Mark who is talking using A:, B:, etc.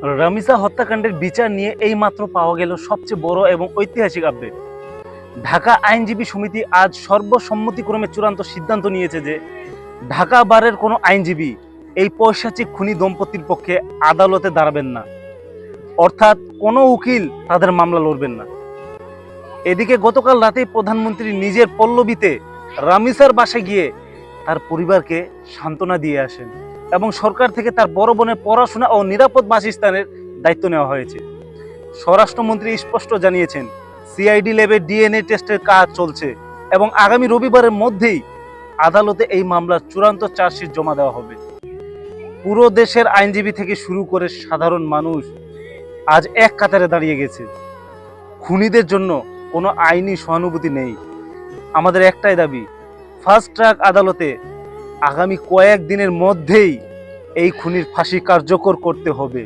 A: রামিসা হত্যাকাণ্ডের বিচার নিয়ে এইমাত্র পাওয়া গেল সবচেয়ে বড় এবং ঐতিহাসিক আপডেট। ঢাকা আইনজীবী সমিতি আজ সর্বসম্মতিক্রমে চূড়ান্ত সিদ্ধান্ত নিয়েছে যে ঢাকা বারের কোনো আইনজীবী এই পৈশাচিক খুনি দম্পতির পক্ষে আদালতে দাঁড়াবেন না, অর্থাৎ কোনো উকিল তাদের মামলা লড়বেন না। এদিকে গতকাল রাতেই প্রধানমন্ত্রী নিজের পল্লবীতে রামিসার বাসায় গিয়ে তার পরিবারকে সান্ত্বনা দিয়ে আসেন এবং সরকার থেকে তার বড় বোনের পড়াশোনা ও নিরাপদ বাসস্থানের দায়িত্ব নেওয়া হয়েছে। স্বরাষ্ট্রমন্ত্রী স্পষ্ট জানিয়েছেন, সিআইডি ল্যাবে ডিএনএ টেস্টের কাজ চলছে এবং আগামী রবিবারের মধ্যেই আদালতে এই মামলার চূড়ান্ত চার্জশিট জমা দেওয়া হবে। পুরো দেশের আইনজীবী থেকে শুরু করে সাধারণ মানুষ আজ এক কাতারে দাঁড়িয়ে গেছে। খুনিদের জন্য কোনো আইনি সহানুভূতি নেই। আমাদের একটাই দাবি, ফাস্ট ট্র্যাক আদালতে আগামী কয়েক দিনের মধ্যেই এই খুনির ফাঁসি কার্যকর করতে হবে।